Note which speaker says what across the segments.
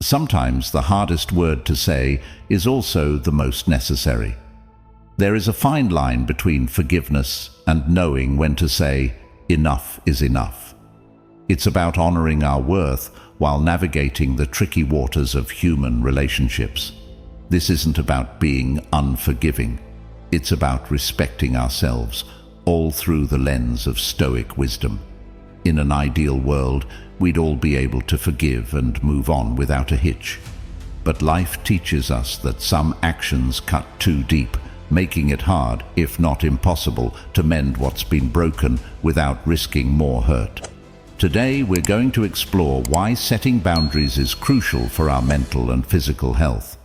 Speaker 1: Sometimes the hardest word to say is also the most necessary. There is a fine line between forgiveness and knowing when to say, enough is enough. It's about honoring our worth while navigating the tricky waters of human relationships. This isn't about being unforgiving. It's about respecting ourselves, all through the lens of Stoic wisdom. In an ideal world, we'd all be able to forgive and move on without a hitch. But life teaches us that some actions cut too deep, making it hard, if not impossible, to mend what's been broken without risking more hurt. Today, we're going to explore why setting boundaries is crucial for our mental and physical health.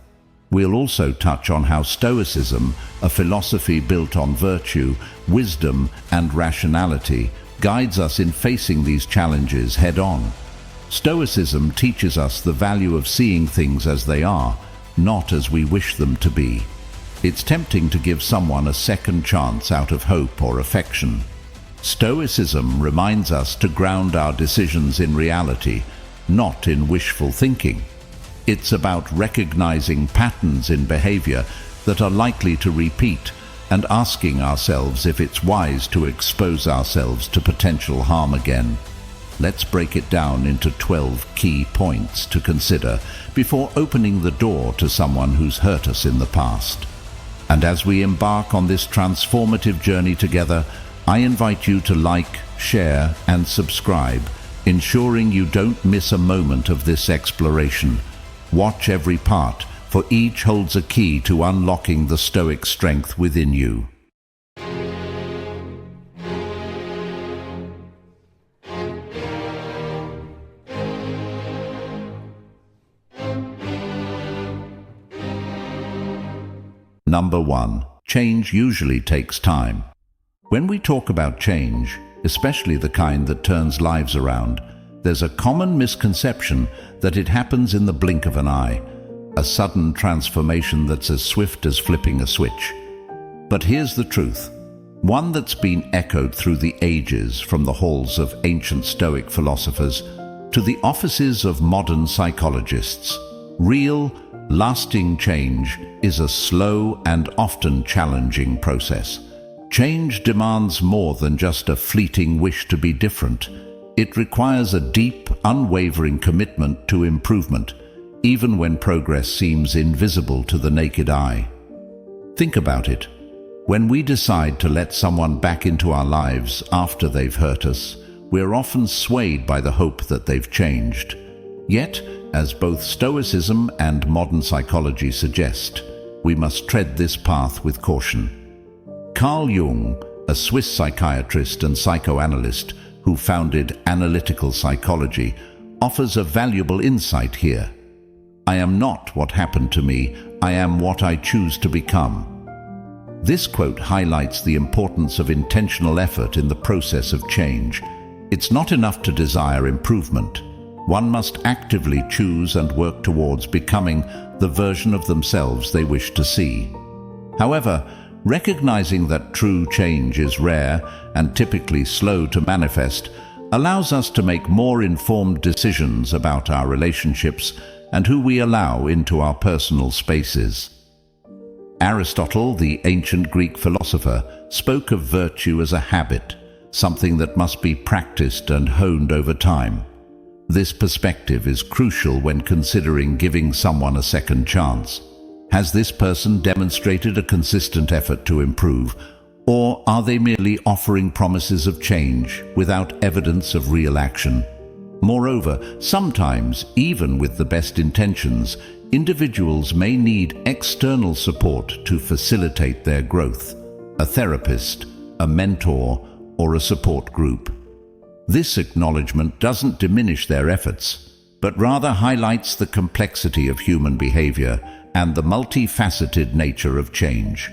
Speaker 1: We'll also touch on how Stoicism, a philosophy built on virtue, wisdom, and rationality, guides us in facing these challenges head-on. Stoicism teaches us the value of seeing things as they are, not as we wish them to be. It's tempting to give someone a second chance out of hope or affection. Stoicism reminds us to ground our decisions in reality, not in wishful thinking. It's about recognizing patterns in behavior that are likely to repeat and asking ourselves if it's wise to expose ourselves to potential harm again. Let's break it down into 12 key points to consider before opening the door to someone who's hurt us in the past. And as we embark on this transformative journey together, I invite you to like, share, and subscribe, ensuring you don't miss a moment of this exploration. Watch every part, for each holds a key to unlocking the Stoic strength within you. Number 1. Change usually takes time. When we talk about change, especially the kind that turns lives around, there's a common misconception that it happens in the blink of an eye, a sudden transformation that's as swift as flipping a switch. But here's the truth, one that's been echoed through the ages, from the halls of ancient Stoic philosophers to the offices of modern psychologists. Real, lasting change is a slow and often challenging process. Change demands more than just a fleeting wish to be different. It requires a deep, unwavering commitment to improvement, even when progress seems invisible to the naked eye. Think about it. When we decide to let someone back into our lives after they've hurt us, we're often swayed by the hope that they've changed. Yet, as both Stoicism and modern psychology suggest, we must tread this path with caution. Carl Jung, a Swiss psychiatrist and psychoanalyst who founded analytical psychology, offers a valuable insight here. I am not what happened to me, I am what I choose to become. This quote highlights the importance of intentional effort in the process of change. It's not enough to desire improvement. One must actively choose and work towards becoming the version of themselves they wish to see. However, recognizing that true change is rare and typically slow to manifest allows us to make more informed decisions about our relationships and who we allow into our personal spaces. Aristotle, the ancient Greek philosopher, spoke of virtue as a habit, something that must be practiced and honed over time. This perspective is crucial when considering giving someone a second chance. Has this person demonstrated a consistent effort to improve, or are they merely offering promises of change without evidence of real action? Moreover, sometimes, even with the best intentions, individuals may need external support to facilitate their growth: a therapist, a mentor, or a support group. This acknowledgement doesn't diminish their efforts, but rather highlights the complexity of human behavior and the multifaceted nature of change.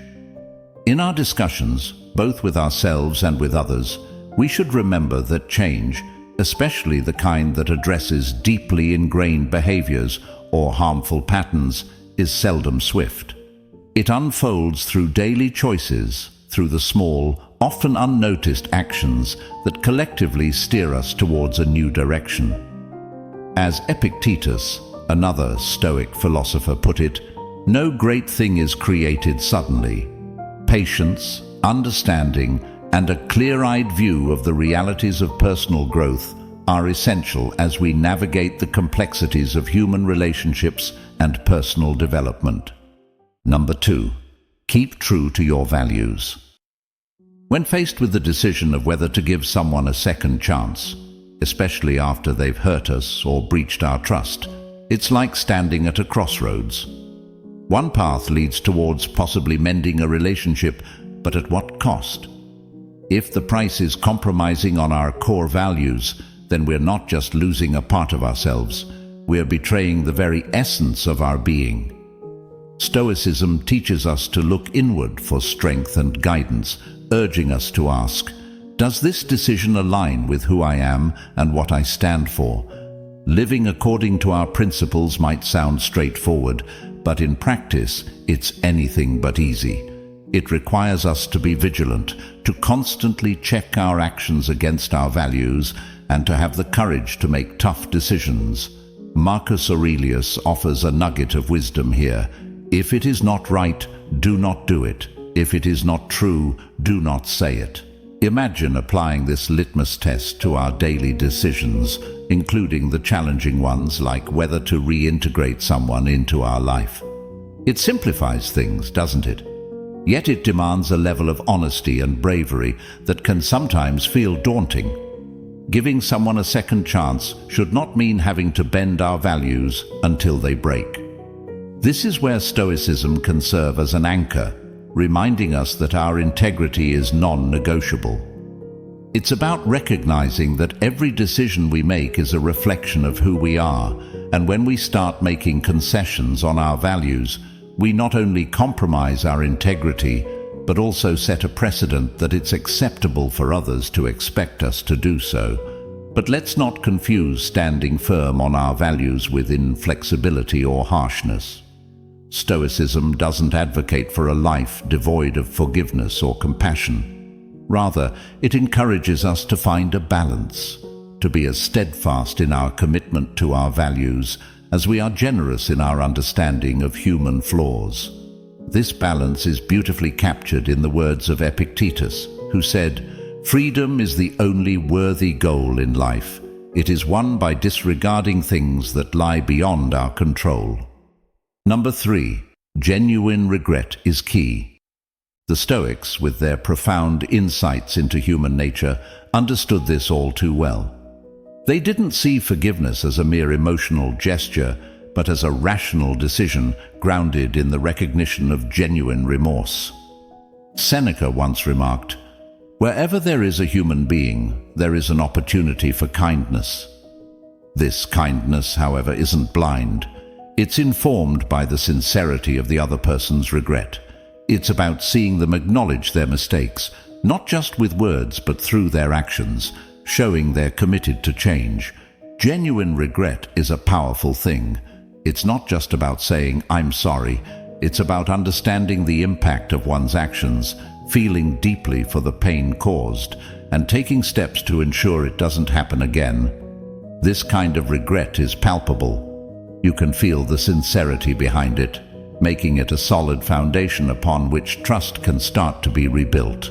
Speaker 1: In our discussions, both with ourselves and with others, we should remember that change, especially the kind that addresses deeply ingrained behaviors or harmful patterns, is seldom swift. It unfolds through daily choices, through the small, often unnoticed actions that collectively steer us towards a new direction. As Epictetus, Another Stoic philosopher put it, "No great thing is created suddenly. Patience, understanding, and a clear-eyed view of the realities of personal growth are essential as we navigate the complexities of human relationships and personal development." Number 2. Keep true to your values. When faced with the decision of whether to give someone a second chance, especially after they've hurt us or breached our trust, it's like standing at a crossroads. One path leads towards possibly mending a relationship, but at what cost? If the price is compromising on our core values, then we're not just losing a part of ourselves, we're betraying the very essence of our being. Stoicism teaches us to look inward for strength and guidance, urging us to ask, does this decision align with who I am and what I stand for? Living according to our principles might sound straightforward, but in practice, it's anything but easy. It requires us to be vigilant, to constantly check our actions against our values, and to have the courage to make tough decisions. Marcus Aurelius offers a nugget of wisdom here. If it is not right, do not do it. If it is not true, do not say it. Imagine applying this litmus test to our daily decisions, including the challenging ones like whether to reintegrate someone into our life. It simplifies things, doesn't it? Yet it demands a level of honesty and bravery that can sometimes feel daunting. Giving someone a second chance should not mean having to bend our values until they break. This is where Stoicism can serve as an anchor, reminding us that our integrity is non-negotiable. It's about recognizing that every decision we make is a reflection of who we are, and when we start making concessions on our values, we not only compromise our integrity, but also set a precedent that it's acceptable for others to expect us to do so. But let's not confuse standing firm on our values with inflexibility or harshness. Stoicism doesn't advocate for a life devoid of forgiveness or compassion. Rather, it encourages us to find a balance, to be as steadfast in our commitment to our values as we are generous in our understanding of human flaws. This balance is beautifully captured in the words of Epictetus, who said, "Freedom is the only worthy goal in life. It is won by disregarding things that lie beyond our control." Number 3. Genuine regret is key. The Stoics, with their profound insights into human nature, understood this all too well. They didn't see forgiveness as a mere emotional gesture, but as a rational decision grounded in the recognition of genuine remorse. Seneca once remarked, "Wherever there is a human being, there is an opportunity for kindness." This kindness, however, isn't blind. It's informed by the sincerity of the other person's regret. It's about seeing them acknowledge their mistakes, not just with words but through their actions, showing they're committed to change. Genuine regret is a powerful thing. It's not just about saying, "I'm sorry." It's about understanding the impact of one's actions, feeling deeply for the pain caused, and taking steps to ensure it doesn't happen again. This kind of regret is palpable. You can feel the sincerity behind it, making it a solid foundation upon which trust can start to be rebuilt.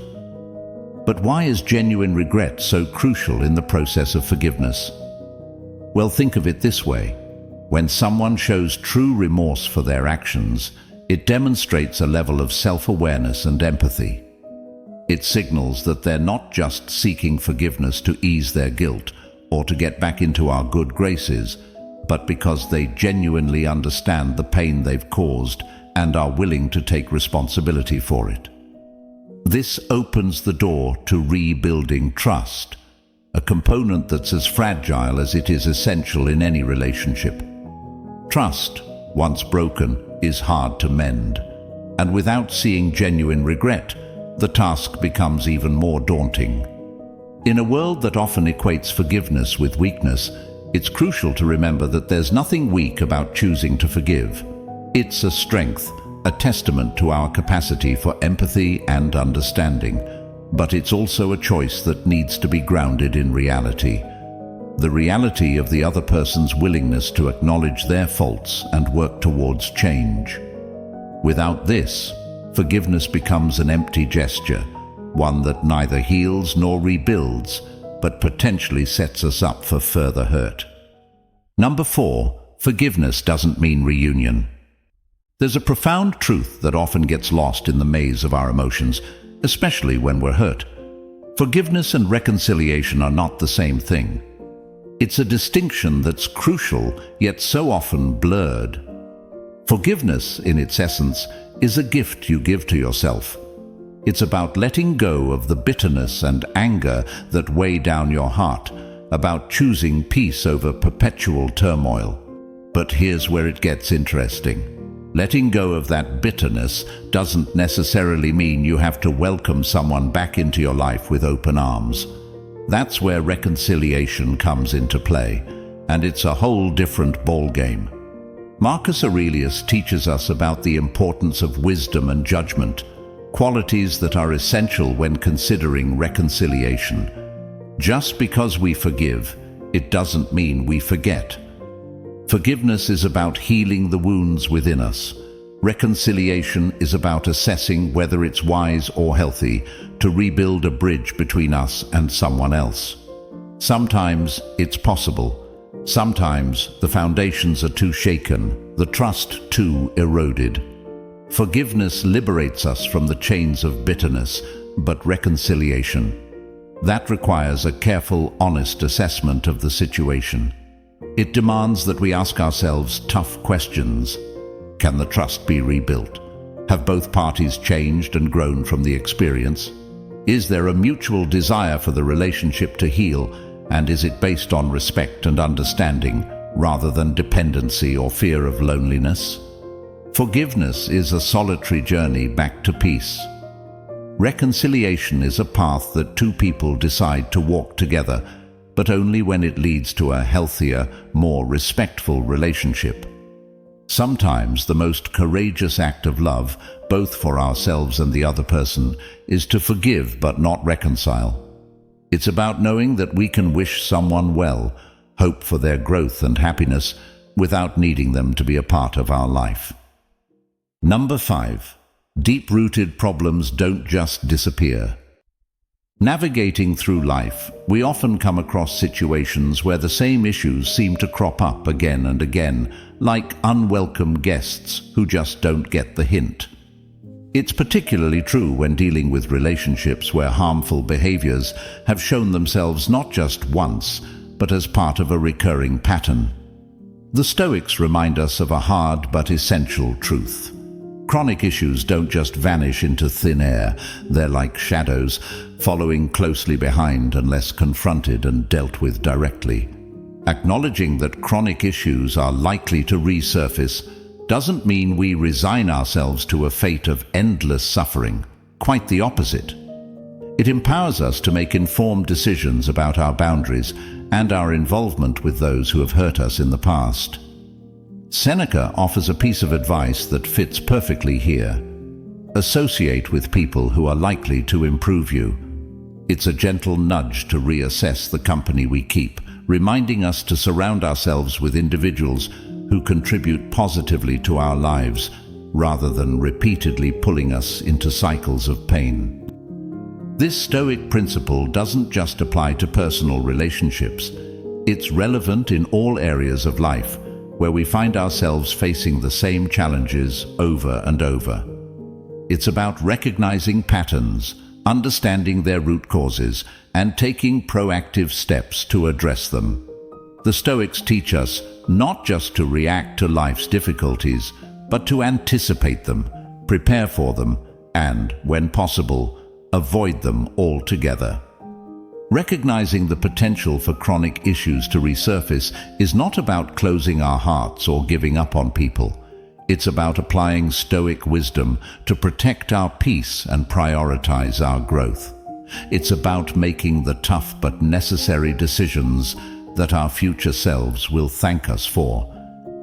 Speaker 1: But why is genuine regret so crucial in the process of forgiveness? Well, think of it this way. When someone shows true remorse for their actions, it demonstrates a level of self-awareness and empathy. It signals that they're not just seeking forgiveness to ease their guilt or to get back into our good graces, but because they genuinely understand the pain they've caused and are willing to take responsibility for it. This opens the door to rebuilding trust, a component that's as fragile as it is essential in any relationship. Trust, once broken, is hard to mend, and without seeing genuine regret, the task becomes even more daunting. In a world that often equates forgiveness with weakness, it's crucial to remember that there's nothing weak about choosing to forgive. It's a strength, a testament to our capacity for empathy and understanding, but it's also a choice that needs to be grounded in reality. the reality of the other person's willingness to acknowledge their faults and work towards change. Without this, forgiveness becomes an empty gesture, one that neither heals nor rebuilds, but potentially sets us up for further hurt. Number 4, forgiveness doesn't mean reunion. There's a profound truth that often gets lost in the maze of our emotions, especially when we're hurt. Forgiveness and reconciliation are not the same thing. It's a distinction that's crucial, yet so often blurred. Forgiveness, in its essence, is a gift you give to yourself. It's about letting go of the bitterness and anger that weigh down your heart, about choosing peace over perpetual turmoil. But here's where it gets interesting. Letting go of that bitterness doesn't necessarily mean you have to welcome someone back into your life with open arms. That's where reconciliation comes into play, and it's a whole different ballgame. Marcus Aurelius teaches us about the importance of wisdom and judgment, qualities that are essential when considering reconciliation. Just because we forgive, it doesn't mean we forget. Forgiveness is about healing the wounds within us. Reconciliation is about assessing whether it's wise or healthy to rebuild a bridge between us and someone else. Sometimes it's possible. Sometimes the foundations are too shaken, the trust too eroded. Forgiveness liberates us from the chains of bitterness, but reconciliation, that requires a careful, honest assessment of the situation. It demands that we ask ourselves tough questions. Can the trust be rebuilt? Have both parties changed and grown from the experience? Is there a mutual desire for the relationship to heal, and is it based on respect and understanding rather than dependency or fear of loneliness? Forgiveness is a solitary journey back to peace. Reconciliation is a path that two people decide to walk together, but only when it leads to a healthier, more respectful relationship. Sometimes the most courageous act of love, both for ourselves and the other person, is to forgive but not reconcile. It's about knowing that we can wish someone well, hope for their growth and happiness, without needing them to be a part of our life. Number 5. Deep-rooted problems don't just disappear. Navigating through life, we often come across situations where the same issues seem to crop up again and again, like unwelcome guests who just don't get the hint. It's particularly true when dealing with relationships where harmful behaviors have shown themselves not just once, but as part of a recurring pattern. The Stoics remind us of a hard but essential truth. Chronic issues don't just vanish into thin air. They're like shadows, following closely behind unless confronted and dealt with directly. Acknowledging that chronic issues are likely to resurface doesn't mean we resign ourselves to a fate of endless suffering. Quite the opposite. It empowers us to make informed decisions about our boundaries and our involvement with those who have hurt us in the past. Seneca offers a piece of advice that fits perfectly here. Associate with people who are likely to improve you. It's a gentle nudge to reassess the company we keep, reminding us to surround ourselves with individuals who contribute positively to our lives, rather than repeatedly pulling us into cycles of pain. This Stoic principle doesn't just apply to personal relationships. It's relevant in all areas of life, where we find ourselves facing the same challenges over and over. It's about recognizing patterns, understanding their root causes, and taking proactive steps to address them. The Stoics teach us not just to react to life's difficulties, but to anticipate them, prepare for them, and, when possible, avoid them altogether. Recognizing the potential for chronic issues to resurface is not about closing our hearts or giving up on people. It's about applying Stoic wisdom to protect our peace and prioritize our growth. It's about making the tough but necessary decisions that our future selves will thank us for.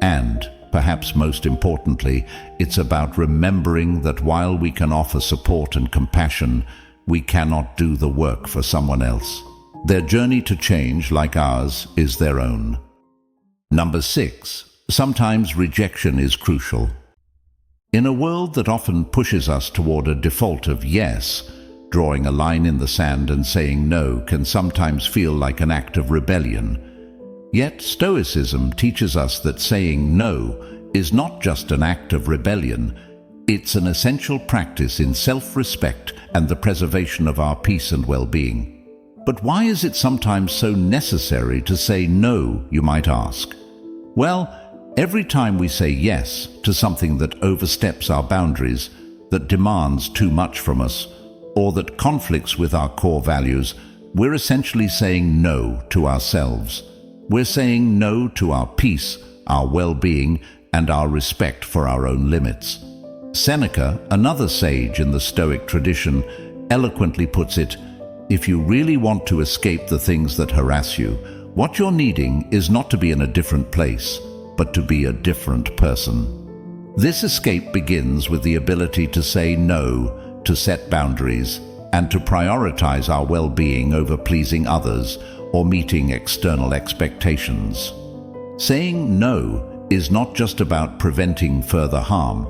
Speaker 1: And, perhaps most importantly, it's about remembering that while we can offer support and compassion, we cannot do the work for someone else. Their journey to change, like ours, is their own. Number 6. Sometimes rejection is crucial. In a world that often pushes us toward a default of yes, drawing a line in the sand and saying no can sometimes feel like an act of rebellion. Yet Stoicism teaches us that saying no is not just an act of rebellion, it's an essential practice in self-respect and the preservation of our peace and well-being. But why is it sometimes so necessary to say no, you might ask? Well, every time we say yes to something that oversteps our boundaries, that demands too much from us, or that conflicts with our core values, we're essentially saying no to ourselves. We're saying no to our peace, our well-being, and our respect for our own limits. Seneca, another sage in the Stoic tradition, eloquently puts it, "If you really want to escape the things that harass you, what you're needing is not to be in a different place, but to be a different person." This escape begins with the ability to say no, to set boundaries, and to prioritize our well-being over pleasing others or meeting external expectations. Saying no is not just about preventing further harm.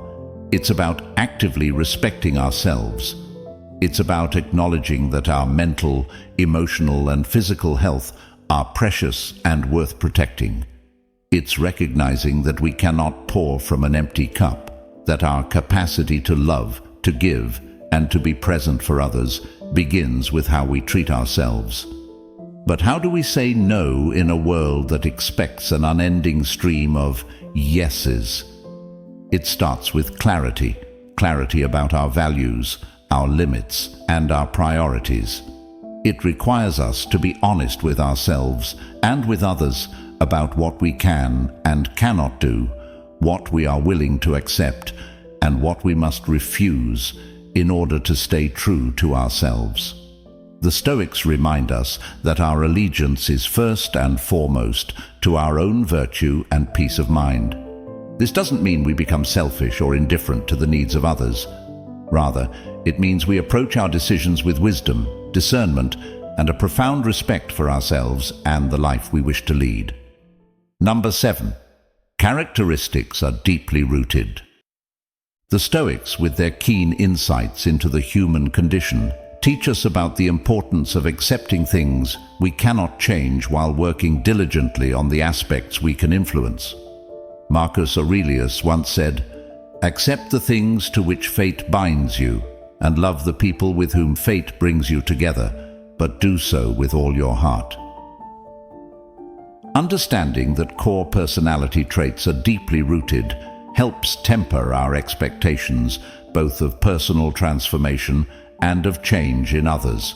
Speaker 1: It's about actively respecting ourselves. It's about acknowledging that our mental, emotional, and physical health are precious and worth protecting. It's recognizing that we cannot pour from an empty cup, that our capacity to love, to give, and to be present for others begins with how we treat ourselves. But how do we say no in a world that expects an unending stream of yeses? It starts with clarity about our values, our limits, and our priorities. It requires us to be honest with ourselves and with others about what we can and cannot do, what we are willing to accept, and what we must refuse in order to stay true to ourselves. The Stoics remind us that our allegiance is first and foremost to our own virtue and peace of mind. This doesn't mean we become selfish or indifferent to the needs of others. Rather, it means we approach our decisions with wisdom, discernment, and a profound respect for ourselves and the life we wish to lead. Number 7. Characteristics are deeply rooted. The Stoics, with their keen insights into the human condition, teach us about the importance of accepting things we cannot change while working diligently on the aspects we can influence. Marcus Aurelius once said, "Accept the things to which fate binds you, and love the people with whom fate brings you together, but do so with all your heart." Understanding that core personality traits are deeply rooted helps temper our expectations, both of personal transformation and of change in others.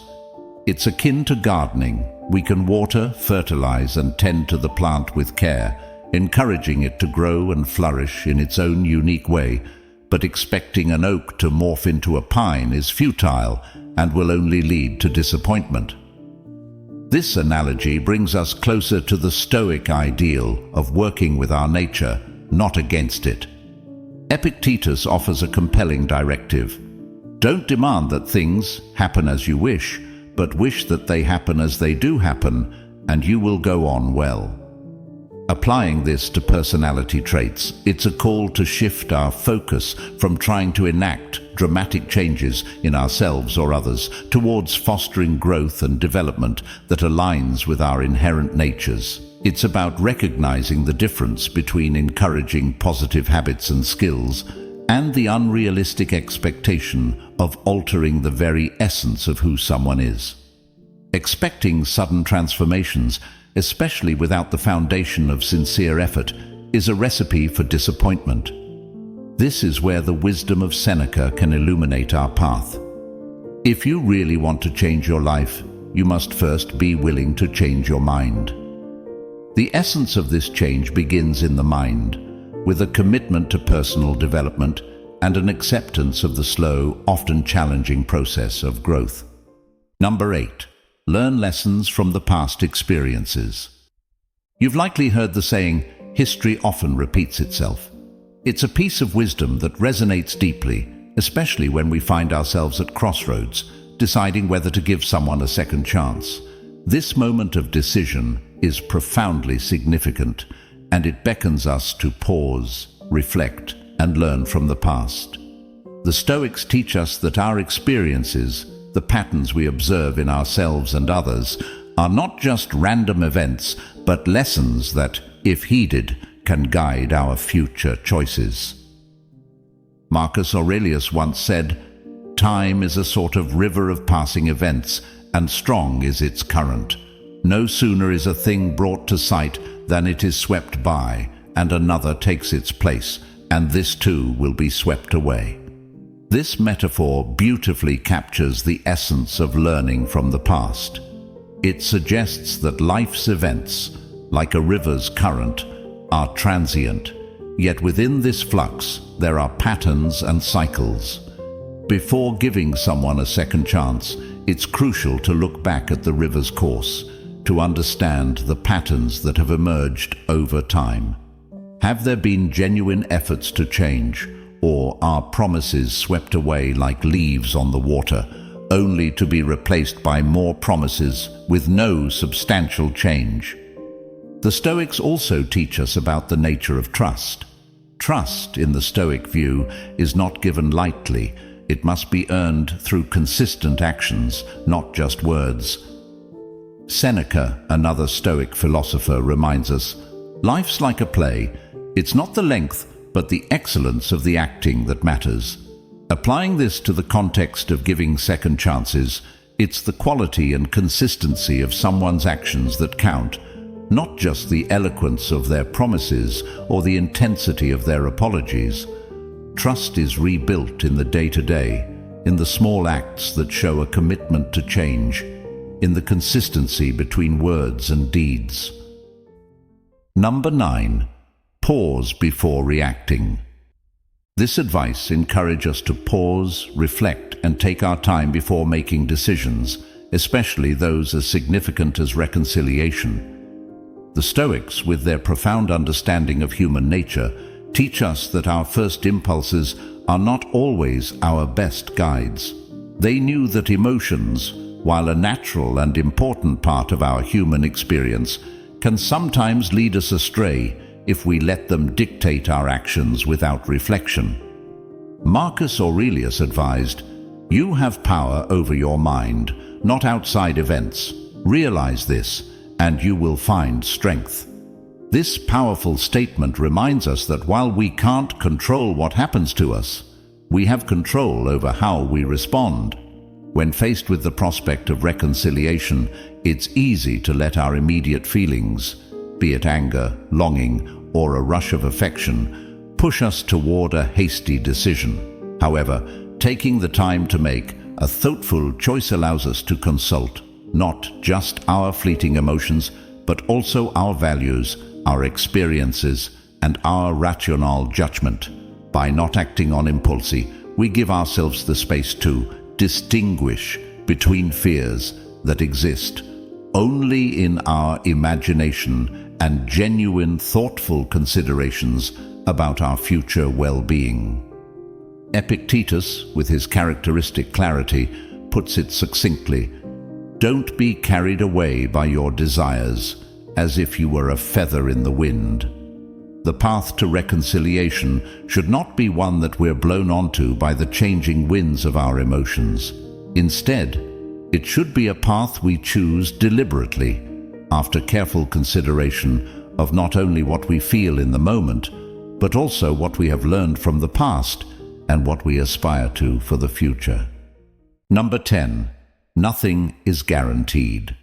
Speaker 1: It's akin to gardening. We can water, fertilize, and tend to the plant with care, encouraging it to grow and flourish in its own unique way, but expecting an oak to morph into a pine is futile and will only lead to disappointment. This analogy brings us closer to the Stoic ideal of working with our nature, not against it. Epictetus offers a compelling directive. Don't demand that things happen as you wish, but wish that they happen as they do happen, and you will go on well. Applying this to personality traits, it's a call to shift our focus from trying to enact dramatic changes in ourselves or others towards fostering growth and development that aligns with our inherent natures. It's about recognizing the difference between encouraging positive habits and skills and the unrealistic expectation of altering the very essence of who someone is. Expecting sudden transformations, especially without the foundation of sincere effort, is a recipe for disappointment. This is where the wisdom of Seneca can illuminate our path. If you really want to change your life, you must first be willing to change your mind. The essence of this change begins in the mind, with a commitment to personal development and an acceptance of the slow, often challenging process of growth. Number 8. Learn lessons from the past experiences. You've likely heard the saying, "History often repeats itself." It's a piece of wisdom that resonates deeply, especially when we find ourselves at crossroads, deciding whether to give someone a second chance. This moment of decision is profoundly significant, and it beckons us to pause, reflect, and learn from the past. The Stoics teach us that our experiences, the patterns we observe in ourselves and others, are not just random events, but lessons that, if heeded, can guide our future choices. Marcus Aurelius once said, "Time is a sort of river of passing events, and strong is its current. No sooner is a thing brought to sight than it is swept by, and another takes its place, and this too will be swept away." This metaphor beautifully captures the essence of learning from the past. It suggests that life's events, like a river's current, are transient, yet within this flux there are patterns and cycles. Before giving someone a second chance, it's crucial to look back at the river's course, to understand the patterns that have emerged over time. Have there been genuine efforts to change, or are promises swept away like leaves on the water, only to be replaced by more promises with no substantial change? The Stoics also teach us about the nature of trust. Trust, in the Stoic view, is not given lightly. It must be earned through consistent actions, not just words. Seneca, another Stoic philosopher, reminds us, "Life's like a play. It's not the length, but the excellence of the acting that matters." Applying this to the context of giving second chances, it's the quality and consistency of someone's actions that count, not just the eloquence of their promises or the intensity of their apologies. Trust is rebuilt in the day-to-day, in the small acts that show a commitment to change, in the consistency between words and deeds. Number 9. Pause before reacting. This advice encourages us to pause, reflect, and take our time before making decisions, especially those as significant as reconciliation. The Stoics, with their profound understanding of human nature, teach us that our first impulses are not always our best guides. They knew that emotions, while a natural and important part of our human experience, can sometimes lead us astray if we let them dictate our actions without reflection. Marcus Aurelius advised, "You have power over your mind, not outside events. Realize this, and you will find strength." This powerful statement reminds us that while we can't control what happens to us, we have control over how we respond. When faced with the prospect of reconciliation, it's easy to let our immediate feelings, be it anger, longing, or a rush of affection, push us toward a hasty decision. However, taking the time to make a thoughtful choice allows us to consult not just our fleeting emotions, but also our values, our experiences, and our rational judgment. By not acting on impulse, we give ourselves the space to distinguish between fears that exist only in our imagination and genuine, thoughtful considerations about our future well-being. Epictetus, with his characteristic clarity, puts it succinctly, "Don't be carried away by your desires, as if you were a feather in the wind." The path to reconciliation should not be one that we're blown onto by the changing winds of our emotions. Instead, it should be a path we choose deliberately, after careful consideration of not only what we feel in the moment, but also what we have learned from the past and what we aspire to for the future. Number 10. Nothing is guaranteed.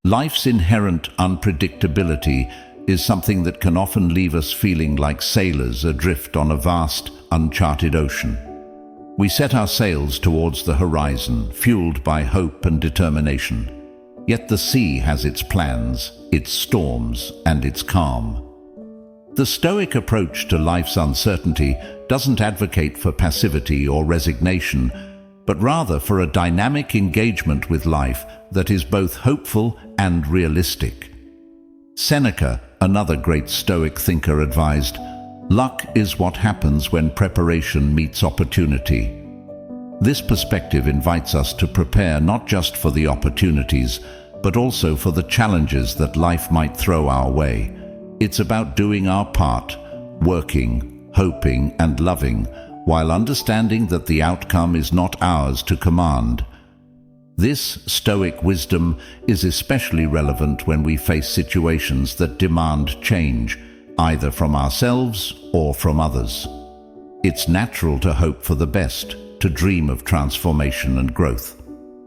Speaker 1: Life's inherent unpredictability is something that can often leave us feeling like sailors adrift on a vast, uncharted ocean. We set our sails towards the horizon, fueled by hope and determination. Yet the sea has its plans, its storms, and its calm. The Stoic approach to life's uncertainty doesn't advocate for passivity or resignation, but rather for a dynamic engagement with life that is both hopeful and realistic. Seneca, another great Stoic thinker, advised, "Luck is what happens when preparation meets opportunity." This perspective invites us to prepare not just for the opportunities, but also for the challenges that life might throw our way. It's about doing our part, working, hoping, and loving, while understanding that the outcome is not ours to command. This Stoic wisdom is especially relevant when we face situations that demand change, either from ourselves or from others. It's natural to hope for the best, to dream of transformation and growth.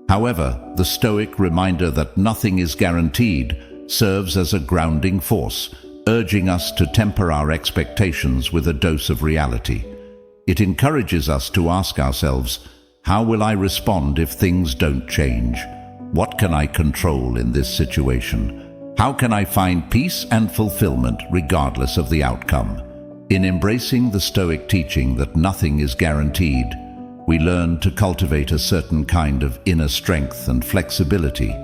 Speaker 1: However, the Stoic reminder that nothing is guaranteed serves as a grounding force, urging us to temper our expectations with a dose of reality. It encourages us to ask ourselves, how will I respond if things don't change? What can I control in this situation? How can I find peace and fulfillment regardless of the outcome? In embracing the Stoic teaching that nothing is guaranteed, we learn to cultivate a certain kind of inner strength and flexibility.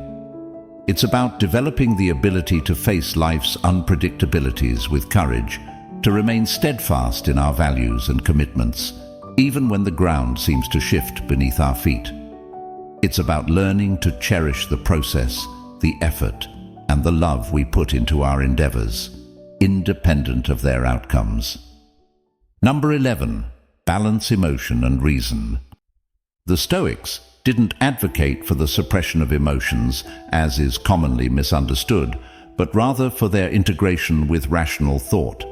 Speaker 1: It's about developing the ability to face life's unpredictabilities with courage, to remain steadfast in our values and commitments, even when the ground seems to shift beneath our feet. It's about learning to cherish the process, the effort, and the love we put into our endeavors, independent of their outcomes. Number 11. Balance emotion and reason. The Stoics didn't advocate for the suppression of emotions, as is commonly misunderstood, but rather for their integration with rational thought.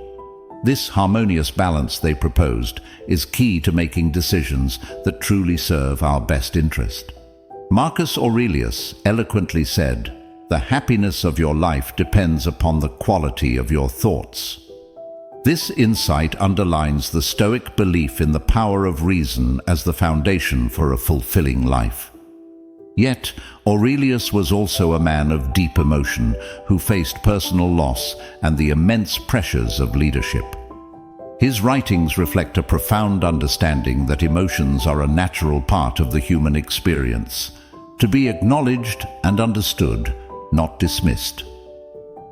Speaker 1: This harmonious balance they proposed is key to making decisions that truly serve our best interest. Marcus Aurelius eloquently said, "The happiness of your life depends upon the quality of your thoughts." This insight underlines the Stoic belief in the power of reason as the foundation for a fulfilling life. Yet, Aurelius was also a man of deep emotion who faced personal loss and the immense pressures of leadership. His writings reflect a profound understanding that emotions are a natural part of the human experience, to be acknowledged and understood, not dismissed.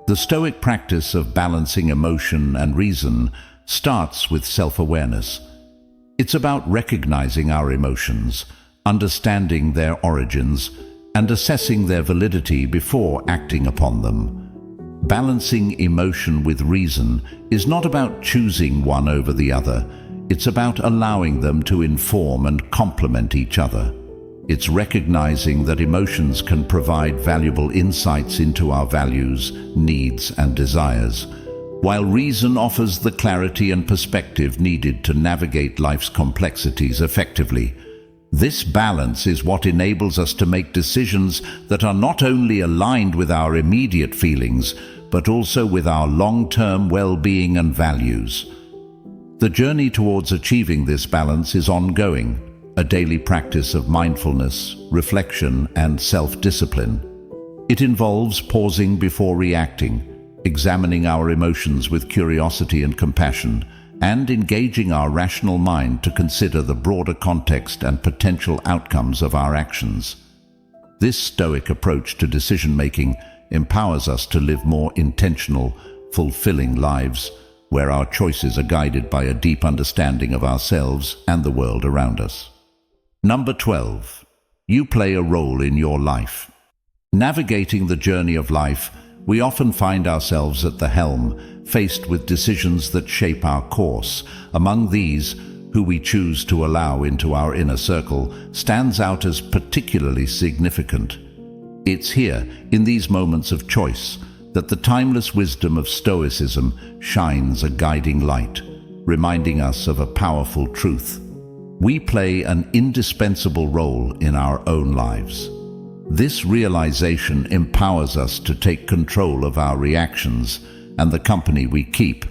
Speaker 1: The Stoic practice of balancing emotion and reason starts with self-awareness. It's about recognizing our emotions, understanding their origins, and assessing their validity before acting upon them. Balancing emotion with reason is not about choosing one over the other. It's about allowing them to inform and complement each other. It's recognizing that emotions can provide valuable insights into our values, needs, and desires, while reason offers the clarity and perspective needed to navigate life's complexities effectively. This balance is what enables us to make decisions that are not only aligned with our immediate feelings, but also with our long-term well-being and values. The journey towards achieving this balance is ongoing, a daily practice of mindfulness, reflection, and self-discipline. It involves pausing before reacting, examining our emotions with curiosity and compassion, and engaging our rational mind to consider the broader context and potential outcomes of our actions. This Stoic approach to decision-making empowers us to live more intentional, fulfilling lives, where our choices are guided by a deep understanding of ourselves and the world around us. Number 12. You play a role in your life. Navigating the journey of life, we often find ourselves at the helm, faced with decisions that shape our course. Among these, who we choose to allow into our inner circle stands out as particularly significant. It's here, in these moments of choice, that the timeless wisdom of Stoicism shines a guiding light, reminding us of a powerful truth. We play an indispensable role in our own lives. This realization empowers us to take control of our reactions and the company we keep,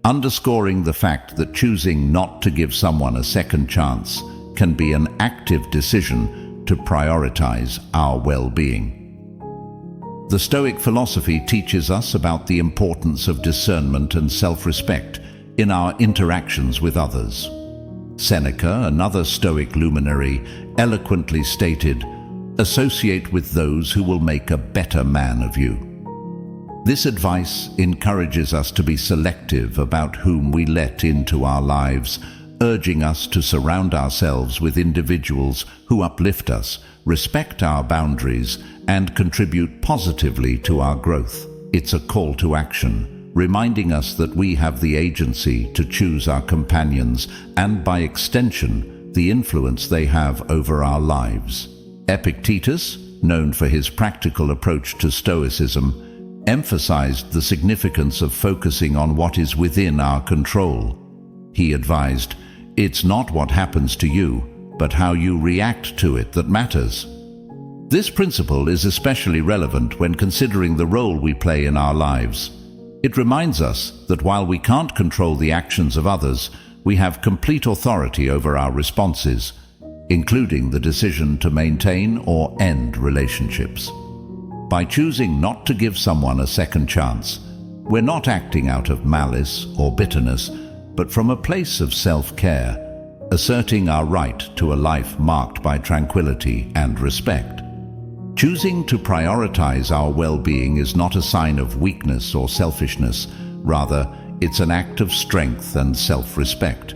Speaker 1: underscoring the fact that choosing not to give someone a second chance can be an active decision to prioritize our well-being. The Stoic philosophy teaches us about the importance of discernment and self-respect in our interactions with others. Seneca, another Stoic luminary, eloquently stated, "Associate with those who will make a better man of you." This advice encourages us to be selective about whom we let into our lives, urging us to surround ourselves with individuals who uplift us, respect our boundaries, and contribute positively to our growth. It's a call to action, reminding us that we have the agency to choose our companions and, by extension, the influence they have over our lives. Epictetus, known for his practical approach to Stoicism, emphasized the significance of focusing on what is within our control. He advised, "It's not what happens to you, but how you react to it that matters." This principle is especially relevant when considering the role we play in our lives. It reminds us that while we can't control the actions of others, we have complete authority over our responses, including the decision to maintain or end relationships. By choosing not to give someone a second chance, we're not acting out of malice or bitterness, but from a place of self-care, asserting our right to a life marked by tranquility and respect. Choosing to prioritize our well-being is not a sign of weakness or selfishness. Rather, it's an act of strength and self-respect.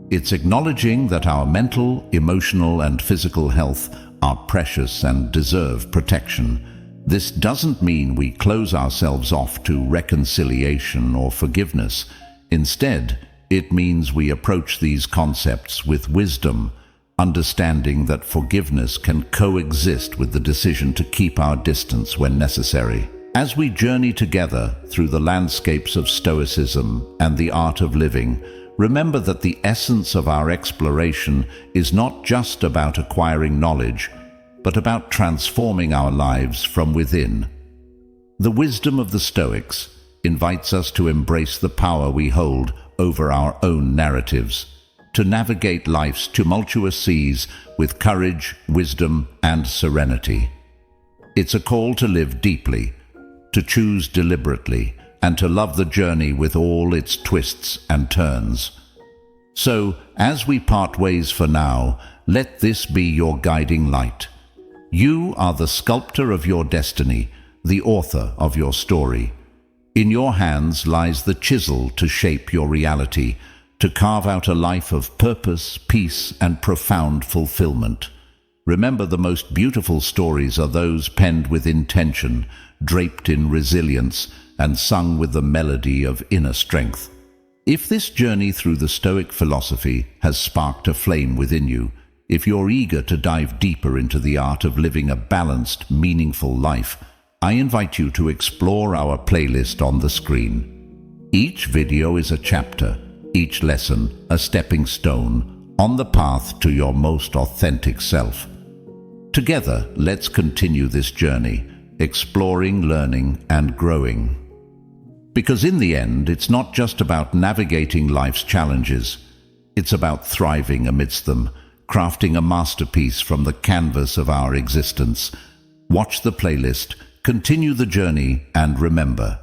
Speaker 1: It's acknowledging that our mental, emotional, and physical health are precious and deserve protection. This doesn't mean we close ourselves off to reconciliation or forgiveness. Instead, it means we approach these concepts with wisdom, understanding that forgiveness can coexist with the decision to keep our distance when necessary. As we journey together through the landscapes of Stoicism and the art of living, remember that the essence of our exploration is not just about acquiring knowledge, but about transforming our lives from within. The wisdom of the Stoics invites us to embrace the power we hold over our own narratives, to navigate life's tumultuous seas with courage, wisdom, and serenity. It's a call to live deeply, to choose deliberately, and to love the journey with all its twists and turns. So, as we part ways for now, let this be your guiding light. You are the sculptor of your destiny, the author of your story. In your hands lies the chisel to shape your reality, to carve out a life of purpose, peace, and profound fulfillment. Remember, the most beautiful stories are those penned with intention, draped in resilience, and sung with the melody of inner strength. If this journey through the Stoic philosophy has sparked a flame within you, if you're eager to dive deeper into the art of living a balanced, meaningful life, I invite you to explore our playlist on the screen. Each video is a chapter, each lesson a stepping stone on the path to your most authentic self. Together, let's continue this journey, exploring, learning, and growing. Because in the end, it's not just about navigating life's challenges. It's about thriving amidst them, crafting a masterpiece from the canvas of our existence. Watch the playlist, continue the journey, and remember,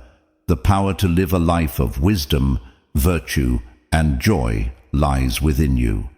Speaker 1: the power to live a life of wisdom, virtue, and joy lies within you.